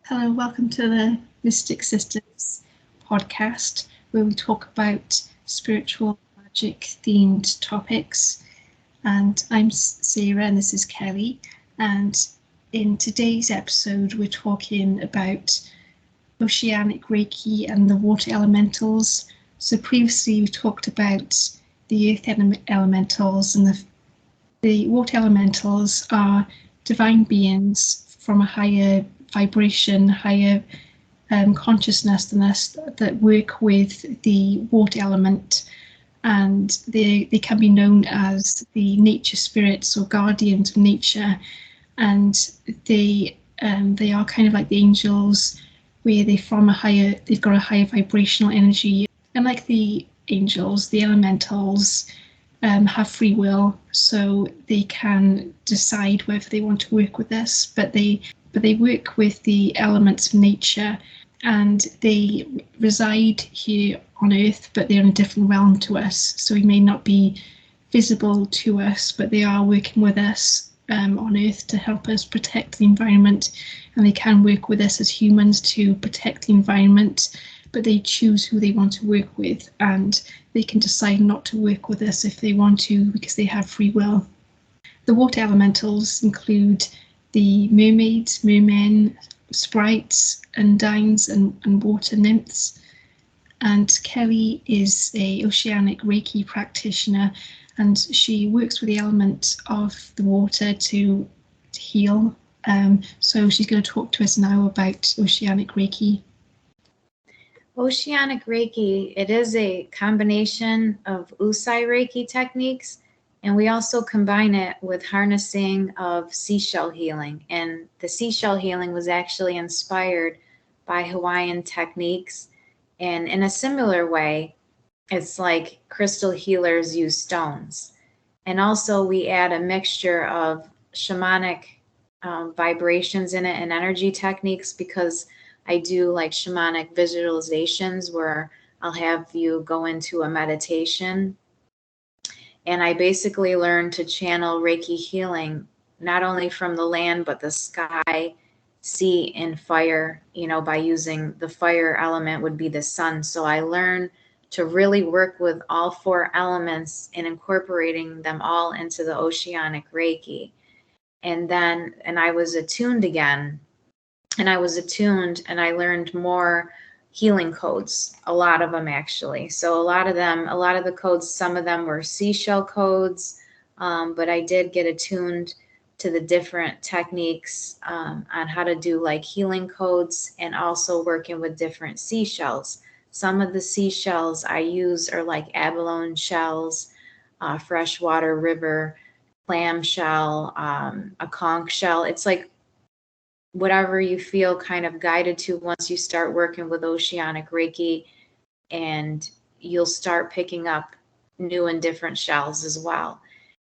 Hello, welcome to the Mystic Sisters podcast, where we talk about spiritual magic themed topics. And I'm Sarah, and this is Kelly. And in today's episode, we're talking about Oceanic Reiki and the water elementals. So previously, we talked about the earth elementals, and the water elementals are divine beings from a higher vibration, higher consciousness than us that work with the water element, and they can be known as the nature spirits or guardians of nature, and they are kind of like the angels, where they've got a higher vibrational energy, and like the angels, the elementals have free will, so they can decide whether they want to work with us, but they work with the elements of nature, and they reside here on Earth, but they're in a different realm to us. So we may not be visible to us, but they are working with us on Earth to help us protect the environment, and they can work with us as humans to protect the environment, but they choose who they want to work with, and they can decide not to work with us if they want to, because they have free will. The water elementals include the mermaids, mermen, sprites, undines, and water nymphs. And Kelly is a Oceanic Reiki practitioner, and she works with the element of the water to heal. So she's going to talk to us now about Oceanic Reiki. Oceanic Reiki, it is a combination of Usai Reiki techniques, and we also combine it with harnessing of seashell healing. And the seashell healing was actually inspired by Hawaiian techniques. And in a similar way, it's like crystal healers use stones. And also we add a mixture of shamanic vibrations in it and energy techniques, because I do like shamanic visualizations where I'll have you go into a meditation. And I basically learned to channel Reiki healing, not only from the land, but the sky, sea, and fire, by using the fire element would be the sun. So I learned to really work with all four elements and incorporating them all into the Oceanic Reiki. And I was attuned again. And I I learned more healing codes, a lot of them actually. So a lot of the codes, some of them were seashell codes, but I did get attuned to the different techniques on how to do like healing codes, and also working with different seashells. Some of the seashells I use are like abalone shells, freshwater river clam shell, a conch shell. It's like whatever you feel kind of guided to once you start working with Oceanic Reiki, and you'll start picking up new and different shells as well.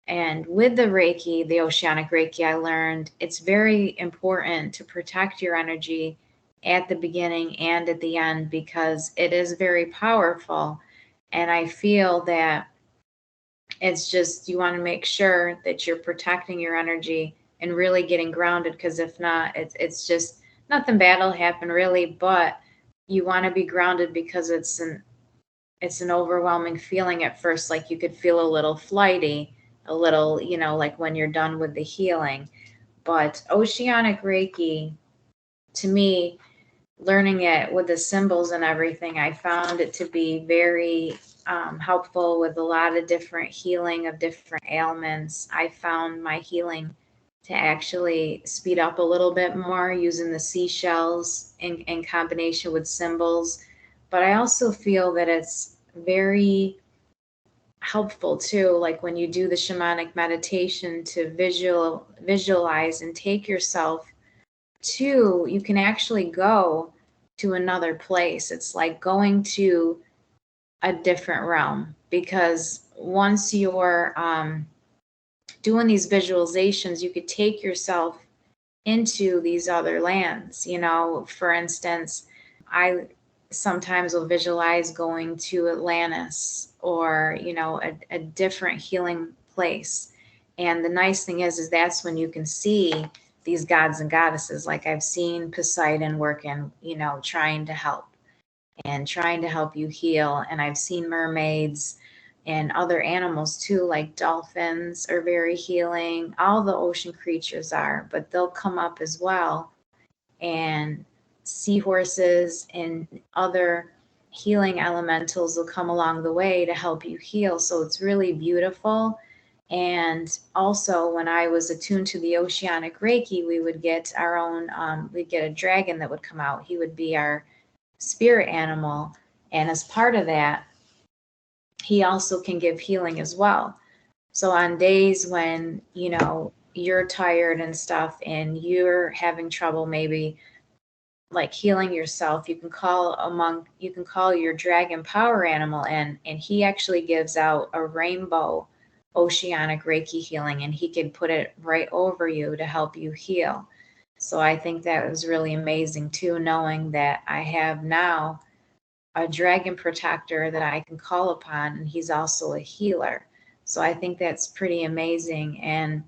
And with the Reiki, the Oceanic Reiki, I learned it's very important to protect your energy at the beginning and at the end, because it is very powerful. And I feel that it's just, you want to make sure that you're protecting your energy and really getting grounded, because if not, it's just nothing bad will happen really, but you want to be grounded, because it's an overwhelming feeling at first. Like you could feel a little flighty, a little, like when you're done with the healing. But Oceanic Reiki, to me, learning it with the symbols and everything, I found it to be very helpful with a lot of different healing of different ailments. I found my healing to actually speed up a little bit more using the seashells in combination with symbols. But I also feel that it's very helpful too, like when you do the shamanic meditation, to visualize and take yourself to, you can actually go to another place. It's like going to a different realm, because once you're doing these visualizations, you could take yourself into these other lands. For instance, I sometimes will visualize going to Atlantis, or a different healing place. And the nice thing is that's when you can see these gods and goddesses. Like I've seen Poseidon working, trying to help you heal. And I've seen mermaids and other animals too, like dolphins are very healing. All the ocean creatures are, but they'll come up as well. And seahorses and other healing elementals will come along the way to help you heal. So it's really beautiful. And also, when I was attuned to the Oceanic Reiki, we would get our own, we'd get a dragon that would come out. He would be our spirit animal. And as part of that, he also can give healing as well. So on days when, you're tired and stuff and you're having trouble maybe like healing yourself, you can call your dragon power animal in, and he actually gives out a rainbow oceanic Reiki healing, and he can put it right over you to help you heal. So I think that was really amazing too, knowing that I have now a dragon protector that I can call upon, and he's also a healer. So I think that's pretty amazing, and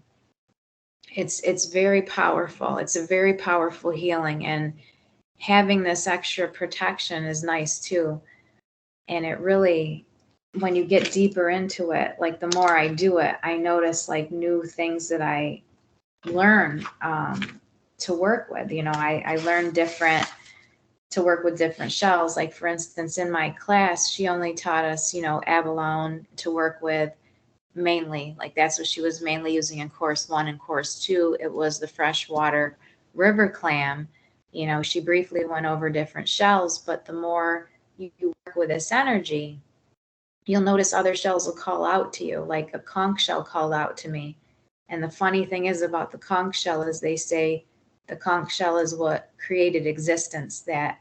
it's very powerful. It's a very powerful healing, and having this extra protection is nice too. And it really, when you get deeper into it, like the more I do it, I notice like new things that I learn to work with. I learn to work with different shells. Like for instance, in my class, she only taught us, abalone to work with mainly. Like that's what she was mainly using in course 1 and course 2. It was the freshwater river clam. She briefly went over different shells, but the more you work with this energy, you'll notice other shells will call out to you. Like a conch shell called out to me. And the funny thing is about the conch shell is they say the conch shell is what created existence, that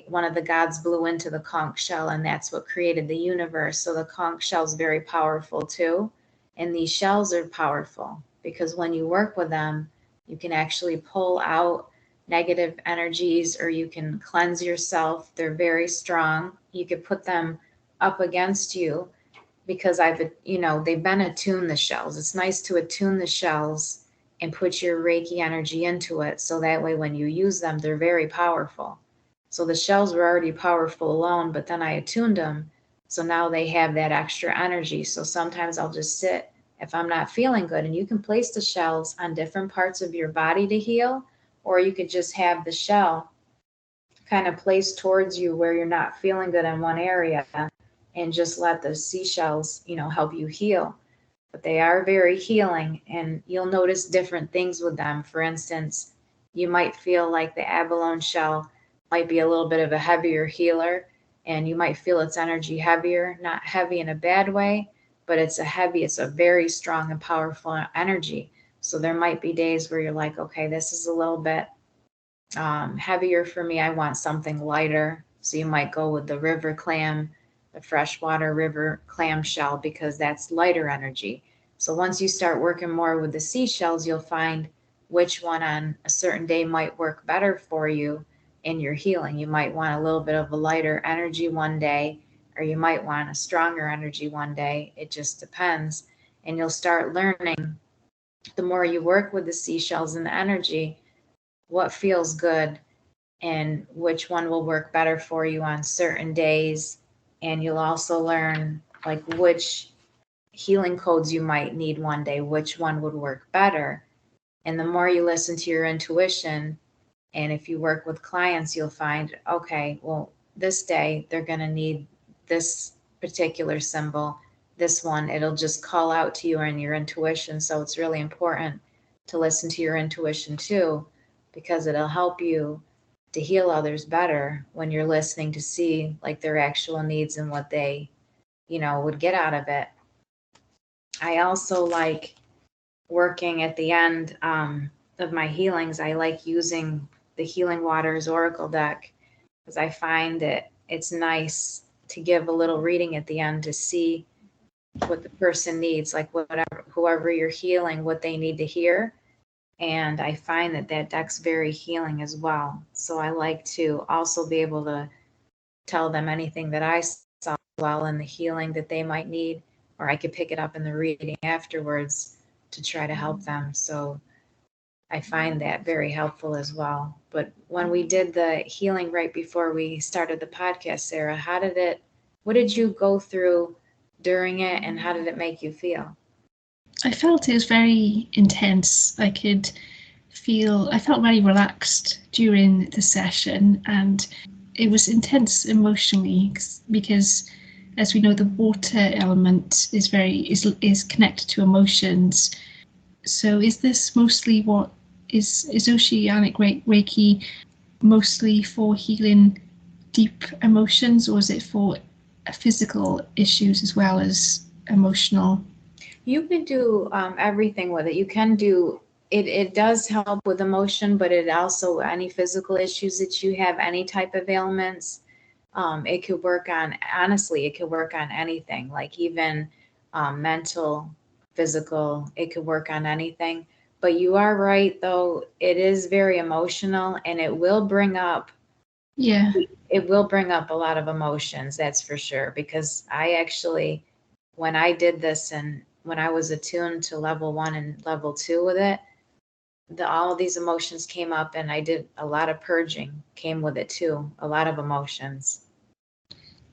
one of the gods blew into the conch shell, and that's what created the universe. So the conch shell is very powerful too. And these shells are powerful because when you work with them, you can actually pull out negative energies, or you can cleanse yourself. They're very strong. You could put them up against you because they've been attuned, the shells. It's nice to attune the shells and put your Reiki energy into it. So that way, when you use them, they're very powerful. So the shells were already powerful alone, but then I attuned them. So now they have that extra energy. So sometimes I'll just sit if I'm not feeling good, and you can place the shells on different parts of your body to heal, or you could just have the shell kind of placed towards you where you're not feeling good in one area, and just let the seashells, help you heal. But they are very healing, and you'll notice different things with them. For instance, you might feel like the abalone shell might be a little bit of a heavier healer, and you might feel its energy heavier, not heavy in a bad way, but it's a very strong and powerful energy. So there might be days where you're like, okay, this is a little bit heavier for me. I want something lighter. So you might go with the river clam, the freshwater river clam shell, because that's lighter energy. So once you start working more with the seashells, you'll find which one on a certain day might work better for you in your healing. You might want a little bit of a lighter energy one day, or you might want a stronger energy one day. It just depends. And you'll start learning, the more you work with the seashells and the energy, what feels good and which one will work better for you on certain days. And you'll also learn like which healing codes you might need one day, which one would work better. And the more you listen to your intuition, and if you work with clients, you'll find, okay, well, this day they're going to need this particular symbol. This one, it'll just call out to you in your intuition. So it's really important to listen to your intuition too, because it'll help you to heal others better when you're listening to see like their actual needs and what they, would get out of it. I also like working at the end of my healings. I like using the Healing Waters Oracle deck because I find that it's nice to give a little reading at the end to see what the person needs, like whoever you're healing, what they need to hear. And I find that deck's very healing as well. So I like to also be able to tell them anything that I saw well in the healing that they might need, or I could pick it up in the reading afterwards to try to help them. So I find that very helpful as well. But when we did the healing right before we started the podcast, Sarah, what did you go through during it, and how did it make you feel? I felt it was very intense. I felt very relaxed during the session, and it was intense emotionally because, as we know, the water element is connected to emotions. So is this mostly what is Oceanic Reiki mostly for healing deep emotions, or is it for physical issues as well as emotional? You can do everything with it. You can do it. It does help with emotion, but it also any physical issues that you have, any type of ailments. It could work on, honestly, it could work on anything, like even mental, physical, it could work on anything. But you are right, though, it is very emotional, and Yeah. it will bring up a lot of emotions, that's for sure. Because I actually, when I did this and when I was attuned to level 1 and level 2 with it, all of these emotions came up, and I did a lot of purging came with it too, a lot of emotions.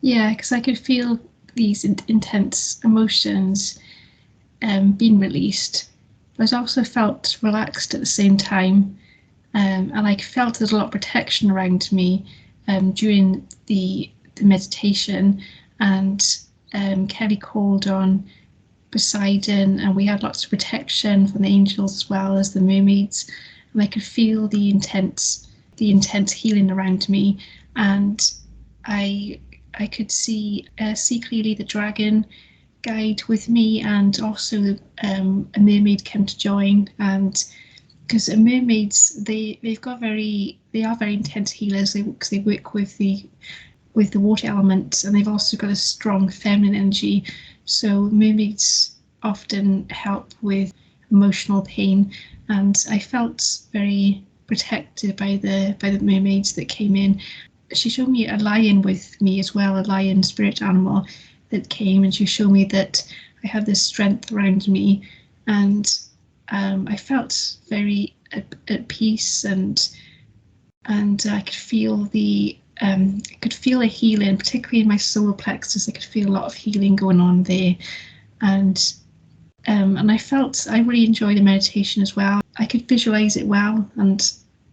Yeah, because I could feel these intense emotions being released, but I also felt relaxed at the same time, and I felt there's a lot of protection around me during the meditation. And Kelly called on Poseidon, and we had lots of protection from the angels as well as the mermaids, and I could feel the intense healing around me. And I could see clearly the dragon guide with me, and also a mermaid came to join. And because mermaids, they are very intense healers, because they work with the water element, and they've also got a strong feminine energy. So mermaids often help with emotional pain, and I felt very protected by the mermaids that came in. She showed me a lion with me as well, a lion spirit animal that came, and she showed me that I have this strength around me, and I felt very at peace, and I could feel a healing, particularly in my solar plexus. I could feel a lot of healing going on there, and I really enjoyed the meditation as well. I could visualize it well, and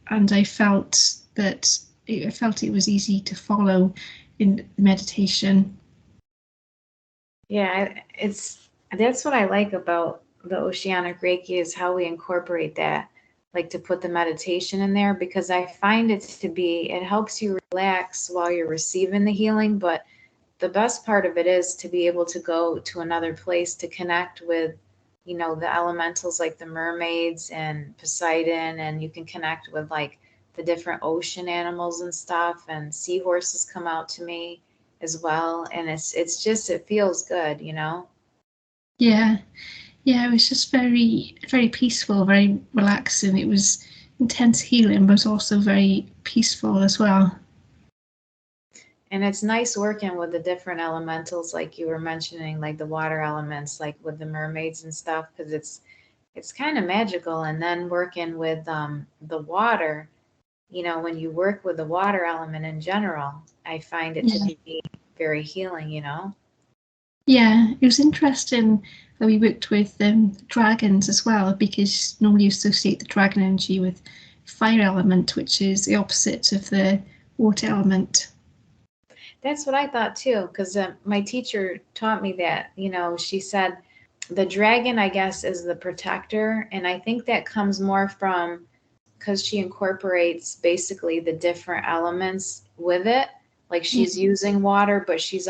I felt that it was easy to follow in the meditation. Yeah, that's what I like about the Oceanic Reiki, is how we incorporate that, like to put the meditation in there, because I find it helps you relax while you're receiving the healing. But the best part of it is to be able to go to another place to connect with, the elementals like the mermaids and Poseidon, and you can connect with like the different ocean animals and stuff, and seahorses come out to me as well. And it's just, it feels good. Yeah, yeah, it was just very, very peaceful, very relaxing. It was intense healing, but also very peaceful as well. And it's nice working with the different elementals, like you were mentioning, like the water elements, like with the mermaids and stuff, because it's kind of magical. And then working with the water, when you work with the water element in general, I find it to Yeah. be very healing. Yeah, it was interesting that we worked with dragons as well, because normally you associate the dragon energy with fire element, which is the opposite of the water element. That's what I thought too, because my teacher taught me that. She said the dragon, I guess, is the protector. And I think that comes more from, because she incorporates basically the different elements with it. Like Yeah, she's using water, but you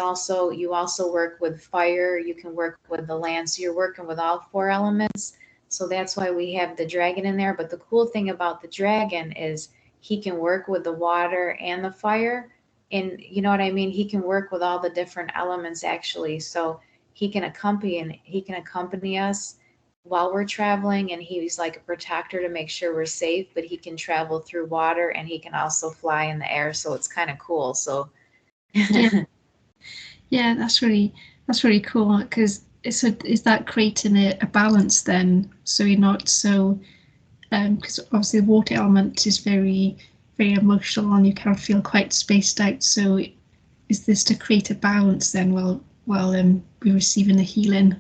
also work with fire, you can work with the land. So you're working with all 4 elements. So that's why we have the dragon in there. But the cool thing about the dragon is he can work with the water and the fire. And you know what I mean? He can work with all the different elements actually. So he can accompany us while we're traveling, and he's like a protector to make sure we're safe. But he can travel through water, and he can also fly in the air, so it's kind of cool. So yeah, yeah. That's really cool, because is that creating a balance then? So you're not so because obviously the water element is very, very emotional and you kind of feel quite spaced out. So is this to create a balance then while we're receiving the healing?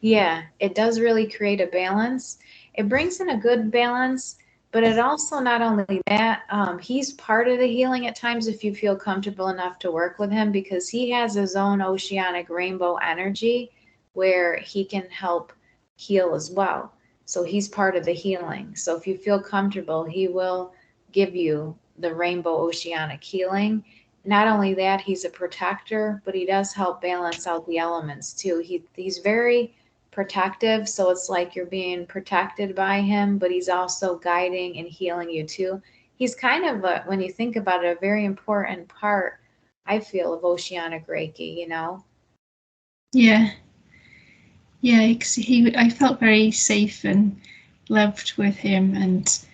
Yeah, it does really create a balance. It brings in a good balance, but it also not only that, he's part of the healing at times if you feel comfortable enough to work with him, because he has his own oceanic rainbow energy where he can help heal as well. So he's part of the healing. So if you feel comfortable, he will give you the rainbow oceanic healing. Not only that, he's a protector, but he does help balance out the elements too. He's very protective, so it's like you're being protected by him, but he's also guiding and healing you too. He's kind of when you think about it, a very important part, I feel, of Oceanic Reiki, you know. Yeah, because I felt very safe and loved with him, and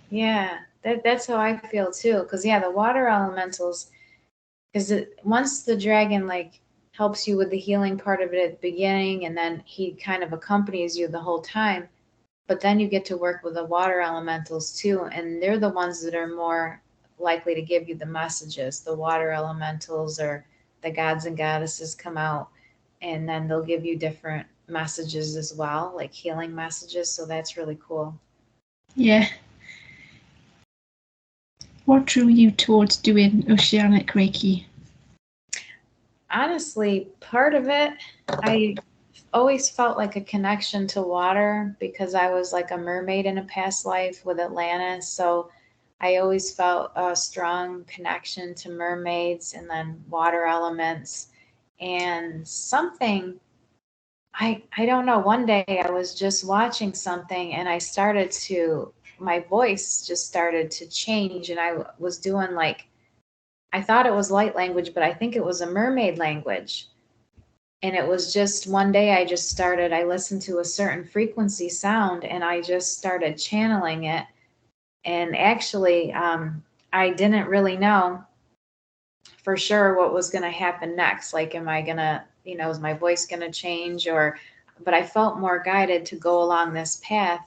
Yeah, that's how I feel too, because yeah, the water elementals, because once the dragon like helps you with the healing part of it at the beginning, and then he kind of accompanies you the whole time. But then you get to work with the water elementals too, and they're the ones that are more likely to give you the messages. The water elementals or the gods and goddesses come out, and then they'll give you different messages as well, like healing messages. So that's really cool. yeah. What drew you towards doing Oceanic Reiki? Honestly, part of it, I always felt like a connection to water because I was like a mermaid in a past life with Atlantis. So I always felt a strong connection to mermaids and then water elements. And something, I don't know, one day I was just watching something and my voice just started to change, and I was doing like, I thought it was light language, but I think it was a mermaid language. And it was just one day I listened to a certain frequency sound and I just started channeling it. And actually, I didn't really know for sure what was going to happen next. Like, am I going to, is my voice going to change, but I felt more guided to go along this path.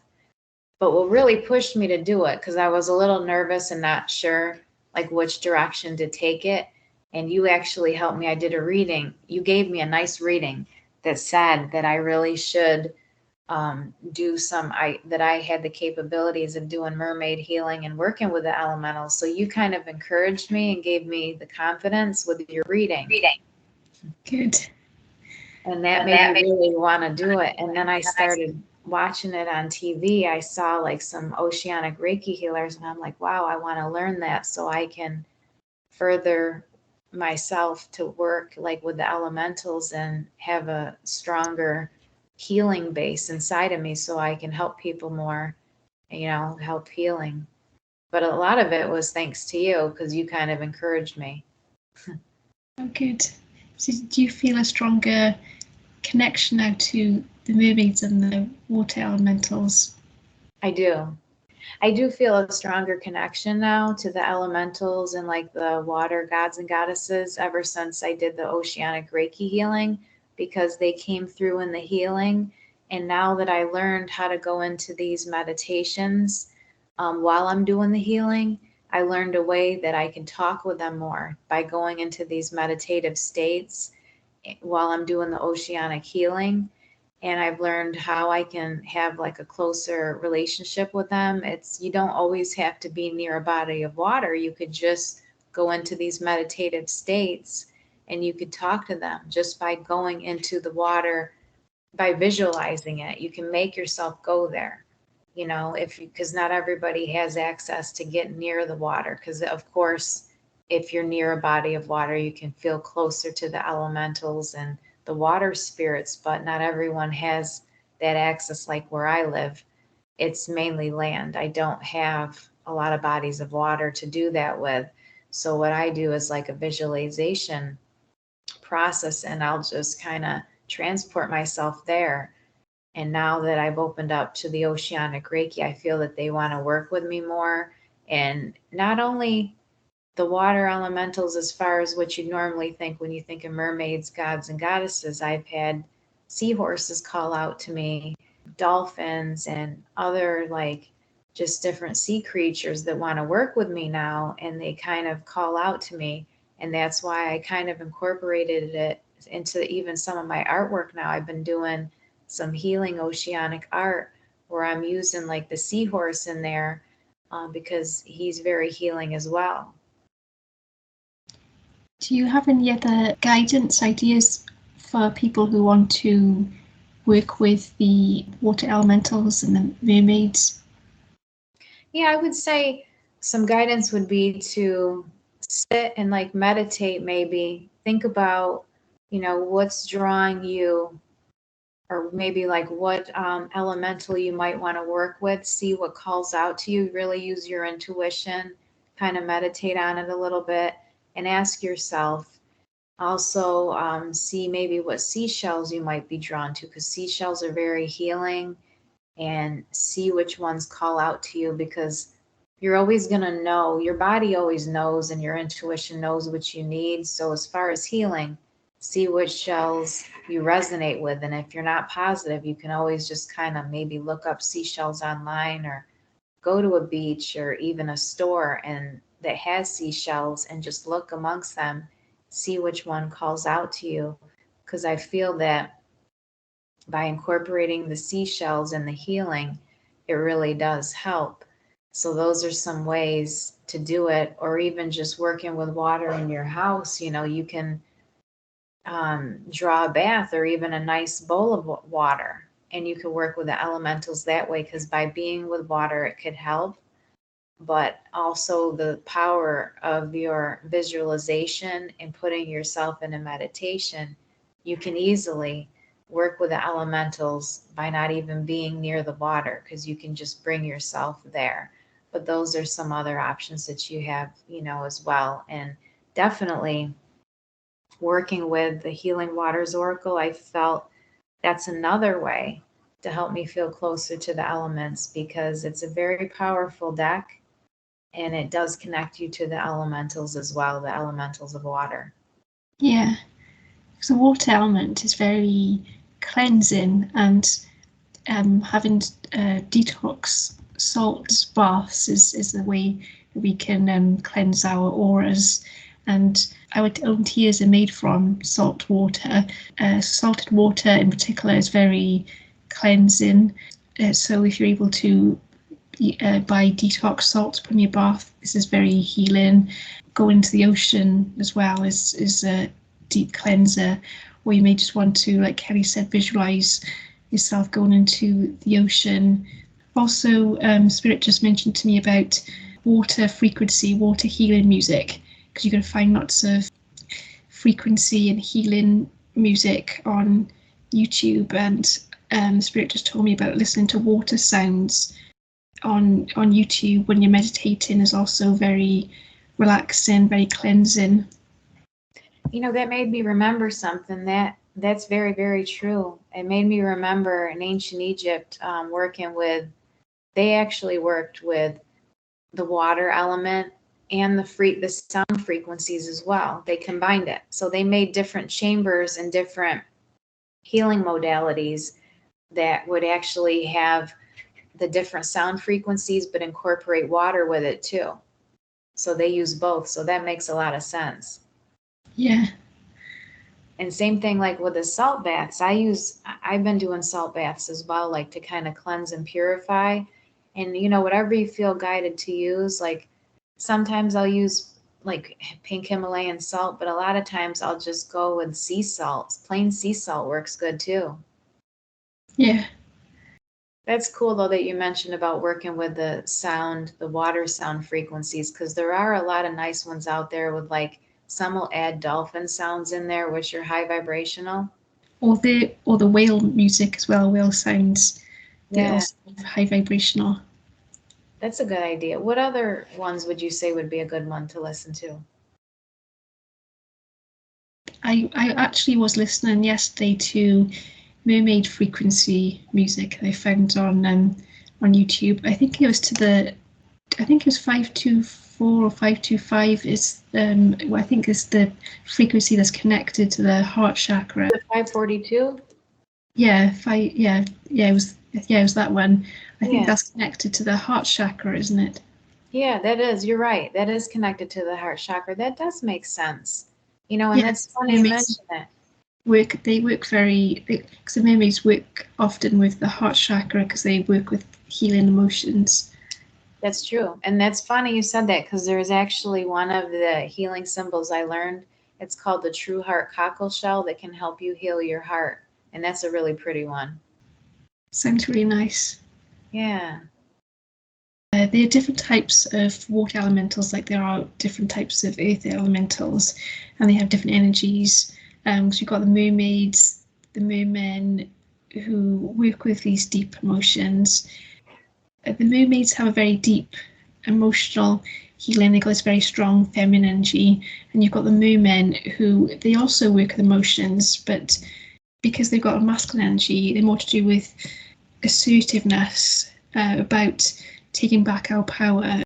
But what really pushed me to do it, because I was a little nervous and not sure like which direction to take it. And you actually helped me. I did a reading. You gave me a nice reading that said that I really should do that I had the capabilities of doing mermaid healing and working with the elementals. So you kind of encouraged me and gave me the confidence with your reading. Good. And that made me really want to do it. And then I started watching it on TV. I saw like some Oceanic Reiki healers, and I'm like, wow, I want to learn that so I can further myself to work like with the elementals and have a stronger healing base inside of me so I can help people more, help healing. But a lot of it was thanks to you because you kind of encouraged me. Oh, good. So do you feel a stronger connection now to the mermaids and the water elementals? I do. I do feel a stronger connection now to the elementals and like the water gods and goddesses ever since I did the Oceanic Reiki healing, because they came through in the healing. And now that I learned how to go into these meditations while I'm doing the healing, I learned a way that I can talk with them more by going into these meditative states while I'm doing the oceanic healing. And I've learned how I can have like a closer relationship with them. You don't always have to be near a body of water. You could just go into these meditative states and you could talk to them just by going into the water, by visualizing it. You can make yourself go there, because not everybody has access to get near the water. Because of course, if you're near a body of water, you can feel closer to the elementals and the water spirits, but not everyone has that access like where I live. It's mainly land. I don't have a lot of bodies of water to do that with. So what I do is like a visualization process, and I'll just kind of transport myself there. And now that I've opened up to the Oceanic Reiki, I feel that they want to work with me more. And not only the water elementals, as far as what you normally think when you think of mermaids, gods, and goddesses, I've had seahorses call out to me, dolphins, and other like just different sea creatures that want to work with me now, and they kind of call out to me. And that's why I kind of incorporated it into even some of my artwork now. I've been doing some healing oceanic art where I'm using like the seahorse in there because he's very healing as well. Do you have any other guidance ideas for people who want to work with the water elementals and the mermaids? Yeah, I would say some guidance would be to sit and like meditate, maybe think about, what's drawing you, or maybe like what elemental you might want to work with, see what calls out to you, really use your intuition, kind of meditate on it a little bit, and ask yourself. Also, see maybe what seashells you might be drawn to, because seashells are very healing, and see which ones call out to you, because you're always going to know, your body always knows, and your intuition knows what you need. So as far as healing, see which shells you resonate with. And if you're not positive, you can always just kind of maybe look up seashells online, or go to a beach or even a store and that has seashells, and just look amongst them, see which one calls out to you. Because I feel that by incorporating the seashells and the healing, it really does help. So those are some ways to do it. Or even just working with water in your house, you can draw a bath or even a nice bowl of water, and you can work with the elementals that way, because by being with water it could help. But also the power of your visualization and putting yourself in a meditation, you can easily work with the elementals by not even being near the water, because you can just bring yourself there. But those are some other options that you have, as well. And definitely working with the Healing Waters Oracle, I felt that's another way to help me feel closer to the elements, because it's a very powerful deck, and it does connect you to the elementals as well, the elementals of water. Yeah, because the water element is very cleansing, and having detox salt baths is the way we can cleanse our auras. And our own tears are made from salt water. Salted water in particular is very cleansing. So if you're able to buy detox salt from your bath, this is very healing. Going to the ocean as well is a deep cleanser. Or you may just want to, like Kelly said, visualize yourself going into the ocean. Also, Spirit just mentioned to me about water frequency, water healing music, because you can find lots of frequency and healing music on YouTube. And Spirit just told me about listening to water sounds on YouTube when you're meditating is also very relaxing, very cleansing. That made me remember something. That's very, very true. It made me remember in ancient Egypt, they actually worked with the water element and the sound frequencies as well. They combined it. So they made different chambers and different healing modalities that would actually have the different sound frequencies, but incorporate water with it too. So they use both. So that makes a lot of sense. Yeah. And same thing like with the salt baths. I've been doing salt baths as well, like to kind of cleanse and purify. And whatever you feel guided to use, like sometimes I'll use like pink Himalayan salt, but a lot of times I'll just go with sea salt. Plain sea salt works good too. Yeah. That's cool though that you mentioned about working with the water sound frequencies, because there are a lot of nice ones out there with like, some will add dolphin sounds in there, which are high vibrational. Or the whale music as well, whale sounds. They're also high vibrational. That's a good idea. What other ones would you say would be a good one to listen to? I actually was listening yesterday to mermaid frequency music I found on YouTube. I think it was 524 or 525 is I think is the frequency that's connected to the heart chakra. 542? Yeah, it was that one. I think that's connected to the heart chakra, isn't it? Yeah, that is. You're right. That is connected to the heart chakra. That does make sense. And that's funny you mention that. They work because the mermaids work often with the heart chakra because they work with healing emotions. That's true. And that's funny you said that, because there's actually one of the healing symbols I learned. It's called the true heart cockle shell that can help you heal your heart. And that's a really pretty one. Sounds really nice. Yeah. There are different types of water elementals, like there are different types of earth elementals, and they have different energies. So you've got the mermaids, the mermen, who work with these deep emotions. The mermaids have a very deep emotional healing. They've got this very strong feminine energy, and you've got the mermen who they also work with emotions, but because they've got a masculine energy, they're more to do with assertiveness, about taking back our power.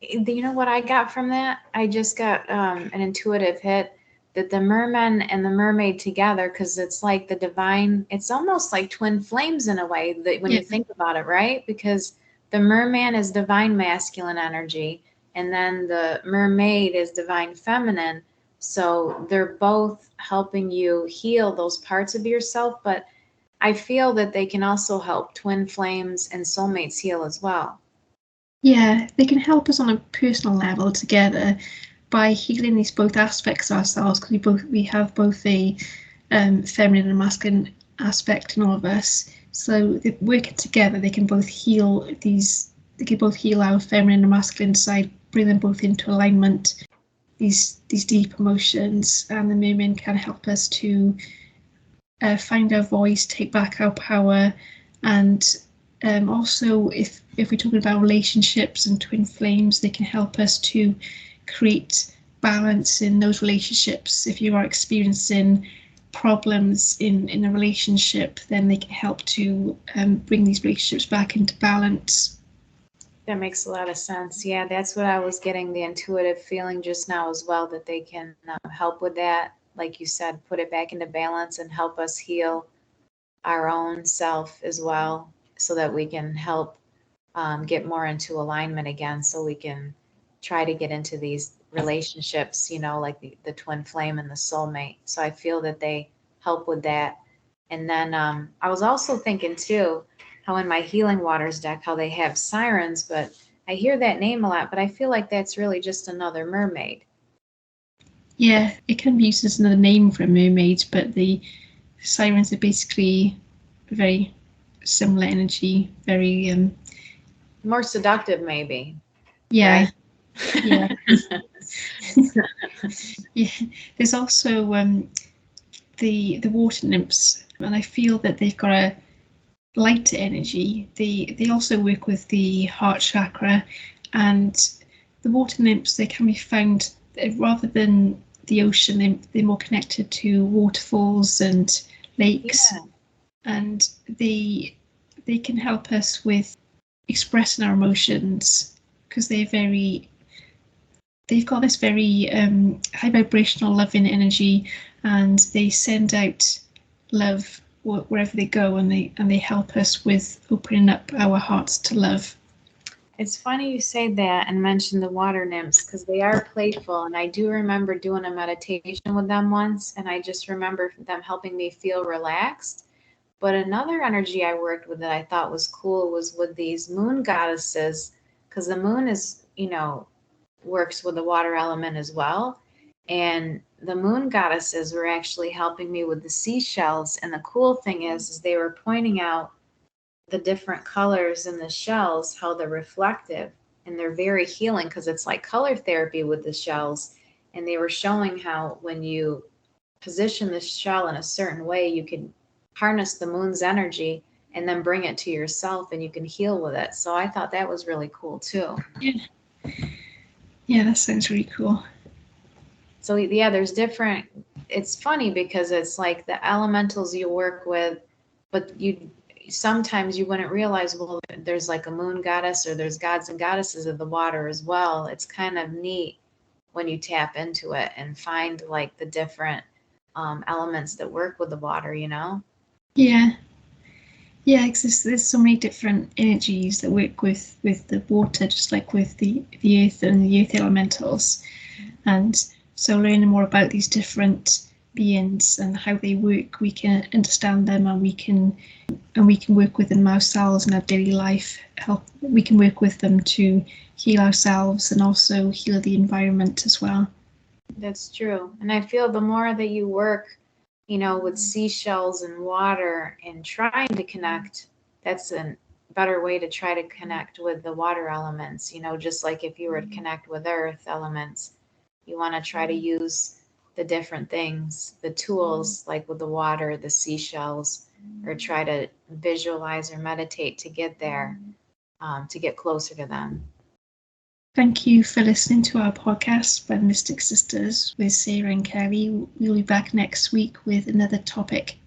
You know what I got from that? I just got an intuitive hit that the merman and the mermaid together, because it's like the divine, it's almost like twin flames in a way, that when you think about it, right? Because the merman is divine masculine energy, and then the mermaid is divine feminine. So they're both helping you heal those parts of yourself, but I feel that they can also help twin flames and soulmates heal as well. Yeah, they can help us on a personal level together by healing these both aspects of ourselves, because we have both a feminine and masculine aspect in all of us. So working together, they can both heal our feminine and masculine side, bring them both into alignment. These deep emotions, and the mermaid can help us to find our voice, take back our power, and also if we're talking about relationships and twin flames, they can help us to create balance in those relationships. If you are experiencing problems in a relationship, then they can help to bring these relationships back into balance. That makes a lot of sense. Yeah, that's what I was getting the intuitive feeling just now as well, that they can help with that. Like you said, put it back into balance and help us heal our own self as well, so that we can help get more into alignment again, so we can try to get into these relationships, like the twin flame and the soulmate. So I feel that they help with that. And then I was also thinking too, how in my healing waters deck, how they have sirens, but I hear that name a lot, but I feel like that's really just another mermaid. Yeah, it can be used as another name for a mermaid, but the sirens are basically very similar energy, very more seductive, maybe. Yeah. Right? Yeah. Yeah. There's also the water nymphs, and I feel that they've got a lighter energy. They also work with the heart chakra, and the water nymphs, they can be found rather than the ocean. They're more connected to waterfalls and lakes, and they can help us with expressing our emotions, because they've got this very high vibrational loving energy, and they send out love wherever they go, and they help us with opening up our hearts to love. It's funny you say that and mention the water nymphs, because they are playful, and I do remember doing a meditation with them once, and I just remember them helping me feel relaxed. But another energy I worked with that I thought was cool was with these moon goddesses, because the moon is, works with the water element as well. And the moon goddesses were actually helping me with the seashells. And the cool thing is they were pointing out the different colors in the shells, how they're reflective, and they're very healing, because it's like color therapy with the shells. And they were showing how when you position the shell in a certain way, you can harness the moon's energy and then bring it to yourself, and you can heal with it. So I thought that was really cool too. Yeah, that sounds really cool. So yeah, there's different, it's funny because it's like the elementals you work with, but sometimes you wouldn't realize, well, there's like a moon goddess, or there's gods and goddesses of the water as well. It's kind of neat when you tap into it and find like the different elements that work with the water, Yeah. Yeah, because there's so many different energies that work with the water, just like with the earth and the earth elementals. And so learning more about these different beings and how they work, we can understand them, and we can work with them ourselves in our daily life. We can work with them to heal ourselves and also heal the environment as well. That's true. And I feel the more that you work, with seashells and water and trying to connect, that's a better way to try to connect with the water elements, just like if you were to connect with earth elements, you want to try to use the different things, the tools, like with the water, the seashells, or try to visualize or meditate to get there, to get closer to them. Thank you for listening to our podcast by the Mystic Sisters with Sarah and Kelly. We'll be back next week with another topic.